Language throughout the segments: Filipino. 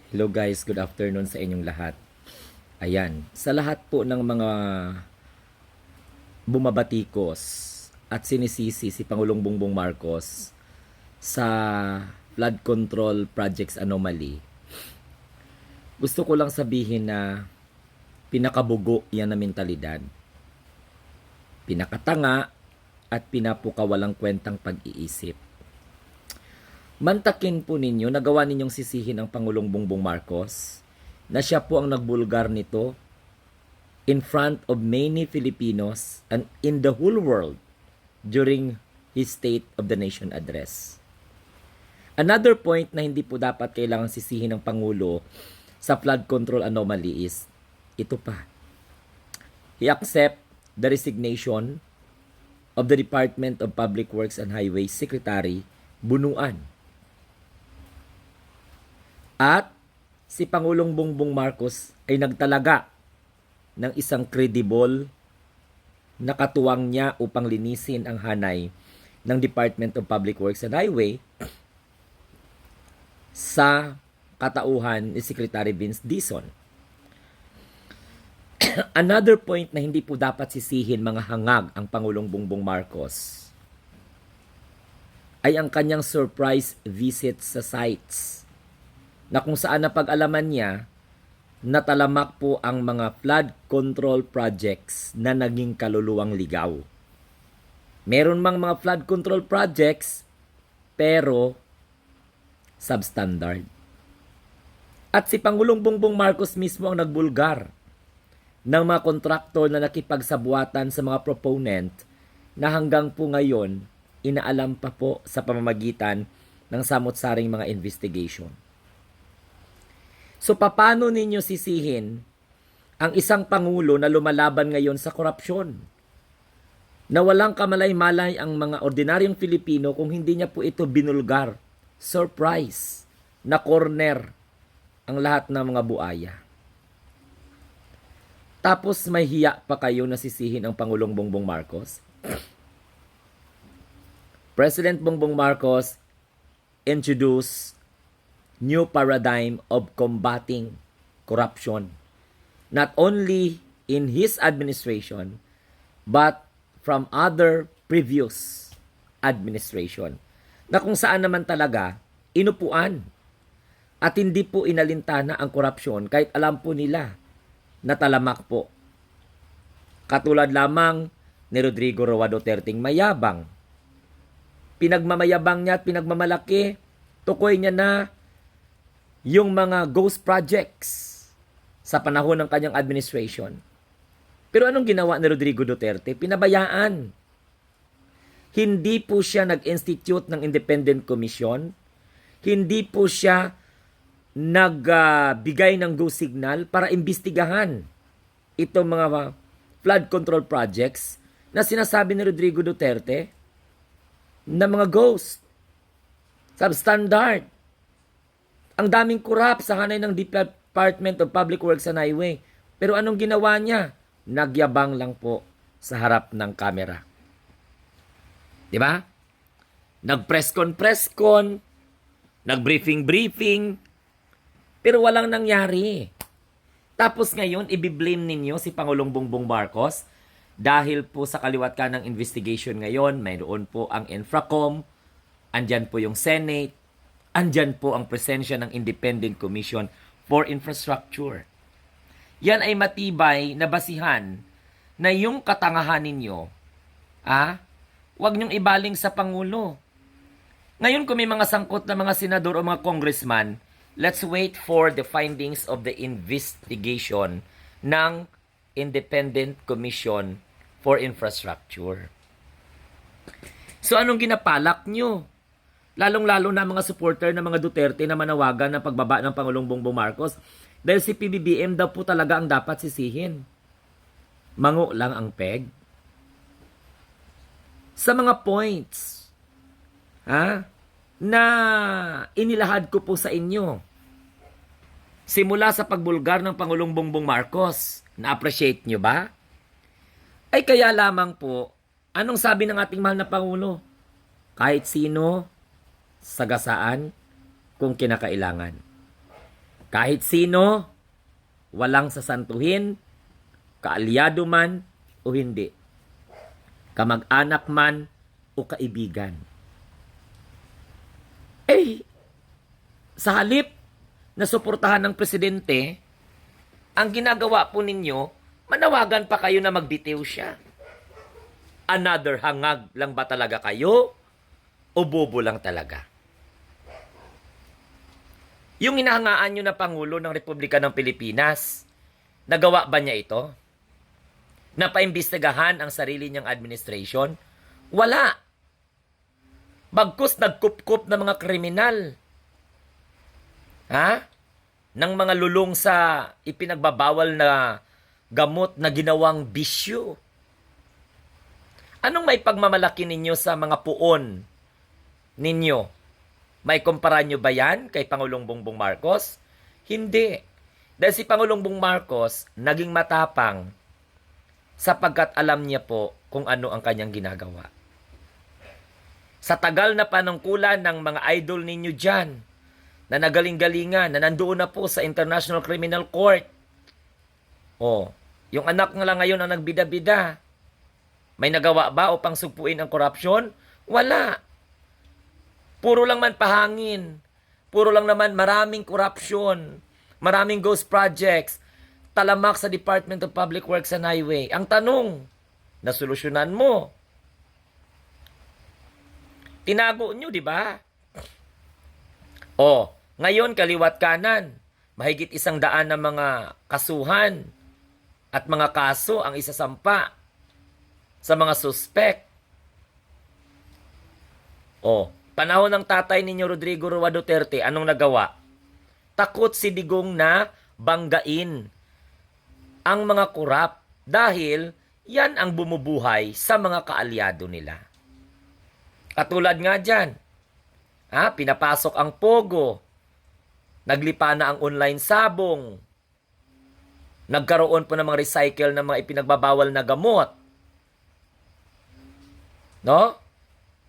Hello guys, good afternoon sa inyong lahat. Ayan, sa lahat po ng mga bumabatikos at sinisisi si Pangulong Bongbong Marcos sa flood control projects anomaly, gusto ko lang sabihin na pinakabugo yan na mentalidad. Pinakatanga at pinapukawalang kwentang pag-iisip. Mantakin po ninyo, nagawa ninyong sisihin ang Pangulong Bongbong Marcos na siya po ang nagbulgar nito in front of many Filipinos and in the whole world during his State of the Nation address. Another point na hindi po dapat kailangan sisihin ng Pangulo sa flood control anomaly is ito pa. He accept the resignation of the Department of Public Works and Highways Secretary Bunuan. At si Pangulong Bongbong Marcos ay nagtalaga ng isang credible na katuwang niya upang linisin ang hanay ng Department of Public Works and Highway sa katauhan ni Secretary Vince Dizon. Another point na hindi po dapat sisihin mga hangag ang Pangulong Bongbong Marcos ay ang kanyang surprise visit sa sites na kung saan napag-alaman niya natalamak po ang mga flood control projects na naging kaluluwang ligaw. Meron mang mga flood control projects pero substandard. At si Pangulong Bongbong Marcos mismo ang nagbulgar ng mga kontraktor na nakipagsabuatan sa mga proponent na hanggang po ngayon inaalam pa po sa pamamagitan ng samot-saring mga investigation. So paano ninyo sisihin ang isang pangulo na lumalaban ngayon sa korupsyon? Na walang kamalay-malay ang mga ordinaryong Filipino kung hindi niya po ito binulgar, surprise, na corner ang lahat ng mga buaya. Tapos may hiya pa kayo na sisihin ang Pangulong Bongbong Marcos? President Bongbong Marcos introduced new paradigm of combating corruption. Not only in his administration, but from other previous administration. Na kung saan naman talaga, inupuan. At hindi po inalintana ang korupsyon kahit alam po nila na talamak po. Katulad lamang ni Rodrigo Roa Duterteng mayabang. Pinagmamayabang niya at pinagmamalaki, tukoy niya na yung mga ghost projects sa panahon ng kanyang administration. Pero anong ginawa ni Rodrigo Duterte? Pinabayaan. Hindi po siya nag-institute ng independent commission. Hindi po siya nagbigay ng go signal para imbestigahan itong mga flood control projects na sinasabi ni Rodrigo Duterte na mga ghost, substandard. Ang daming kurap sa hanay ng Department of Public Works and Highway. Pero anong ginawa niya? Nagyabang lang po sa harap ng kamera. Di ba? Nag-press con, nag-briefing, pero walang nangyari. Tapos ngayon, ibiblame ninyo si Pangulong Bongbong Marcos dahil po sa kaliwat ka ng investigation ngayon, mayroon po ang Infracom, andyan po yung Senate, andyan po ang presensya ng Independent Commission for Infrastructure. Yan ay matibay na basihan na yung katangahan ninyo, wag niyong ibaling sa Pangulo. Ngayon kung may mga sangkot na mga senador o mga congressman, let's wait for the findings of the investigation ng Independent Commission for Infrastructure. So anong ginapalak nyo? Lalong-lalo na mga supporter ng mga Duterte na manawagan ng pagbaba ng Pangulong Bongbong Marcos dahil si PBBM daw po talaga ang dapat sisihin. Mango lang ang peg. Sa mga points na inilahad ko po sa inyo, simula sa pagbulgar ng Pangulong Bongbong Marcos, na-appreciate nyo ba? Ay kaya lamang po, anong sabi ng ating mahal na Pangulo? Kahit sino, sagasaan kung kinakailangan. Kahit sino, walang sasantuhin, kaalyado man o hindi, kamag-anak man o kaibigan. Sa halip na suportahan ng presidente, ang ginagawa po ninyo, manawagan pa kayo na magbitiw siya. Another hangag lang ba talaga kayo? O bobo lang talaga? Yung hinahangaan nyo na Pangulo ng Republika ng Pilipinas, nagawa ba niya ito? Napaimbestigahan ang sarili niyang administration? Wala. Bagkus nagkup-kup ng mga kriminal. Ng mga lulong sa ipinagbabawal na gamot na ginawang bisyo. Anong may pagmamalaki ninyo sa mga puon ninyo? May kumpara nyo ba yan kay Pangulong Bongbong Marcos? Hindi. Dahil si Pangulong Bongbong Marcos naging matapang sapagkat alam niya po kung ano ang kanyang ginagawa. Sa tagal na panungkulan ng mga idol ninyo dyan, na nagaling-galingan, na nandoon na po sa International Criminal Court. Yung anak nga lang ngayon ang nagbida-bida. May nagawa ba upang sugpuin ang korupsyon? Wala. Puro lang man pahangin. Puro lang naman maraming korupsyon. Maraming ghost projects. Talamak sa Department of Public Works and Highway. Ang tanong, nasolusyonan mo. Tinago nyo, di ba? Ngayon kaliwat kanan. Mahigit 100 na mga kasuhan at mga kaso ang isasampa sa mga suspect. Panahon ng tatay ninyo Rodrigo Roa Duterte, anong nagawa? Takot si Digong na banggain ang mga kurap dahil yan ang bumubuhay sa mga kaalyado nila. Katulad nga dyan, pinapasok ang Pogo, naglipa na ang online sabong, nagkaroon po ng mga recycle ng mga ipinagbabawal na gamot.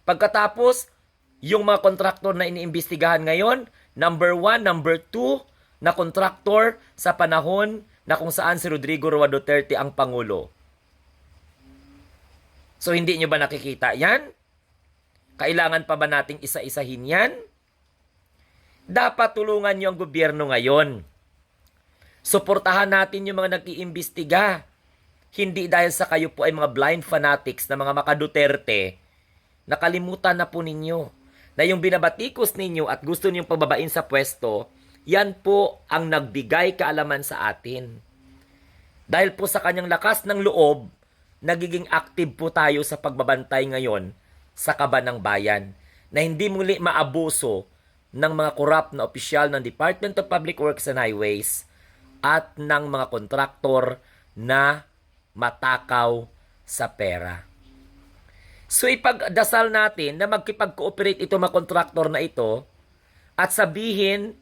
Pagkatapos, yung mga kontraktor na iniimbestigahan ngayon, number 1, number 2 na kontraktor sa panahon na kung saan si Rodrigo Roa Duterte ang Pangulo. So hindi nyo ba nakikita yan? Kailangan pa ba nating isa-isahin yan? Dapat tulungan nyo ang gobyerno ngayon. Suportahan natin yung mga nag-iimbestiga. Hindi dahil sa kayo po ay mga blind fanatics na mga maka-Duterte, nakalimutan na po ninyo na yung binabatikos ninyo at gusto ninyong pababain sa pwesto, yan po ang nagbigay kaalaman sa atin. Dahil po sa kanyang lakas ng loob, nagiging active po tayo sa pagbabantay ngayon sa kaban ng bayan na hindi muli maabuso ng mga korap na opisyal ng Department of Public Works and Highways at ng mga kontraktor na matakaw sa pera. So ipagdasal natin na magkipag-cooperate ito mga kontraktor na ito at sabihin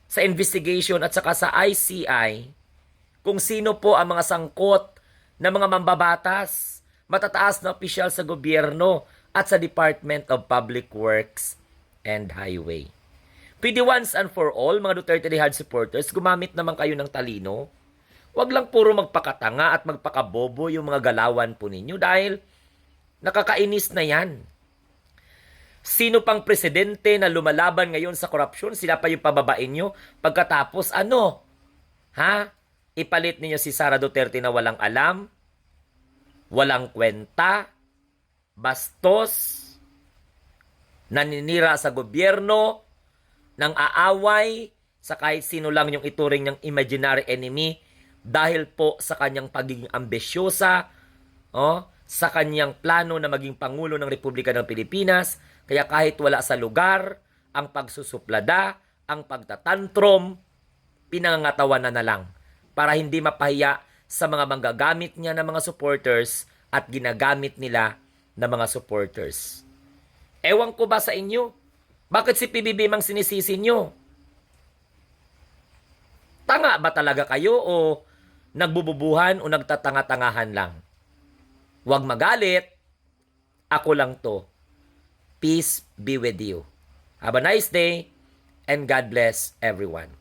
sa investigation at saka sa ICI kung sino po ang mga sangkot na mga mambabatas, matataas na opisyal sa gobyerno at sa Department of Public Works and Highway. Pwede once and for all, mga Duterte Rehad supporters, gumamit naman kayo ng talino. Huwag lang puro magpakatanga at magpakabobo yung mga galawan po ninyo dahil nakakainis na yan. Sino pang presidente na lumalaban ngayon sa korupsyon, sila pa yung pababain nyo. Pagkatapos, ipalit ninyo si Sara Duterte na walang alam, walang kwenta, bastos, naninira sa gobyerno, nang aaway sa kahit sino lang yung ituring ng imaginary enemy dahil po sa kanyang pagiging ambisyosa, sa kanyang plano na maging Pangulo ng Republika ng Pilipinas. Kaya kahit wala sa lugar, ang pagsusuplada, ang pagtatantrom, pinangangatawanan na lang para hindi mapahiya sa mga manggagamit niya ng mga supporters at ginagamit nila ng mga supporters. Ewan ko ba sa inyo? Bakit si PBBM ang sinisisi nyo? Tanga ba talaga kayo o nagbububuhan o nagtatanga-tangahan lang? Huwag magalit. Ako lang to. Peace be with you. Have a nice day and God bless everyone.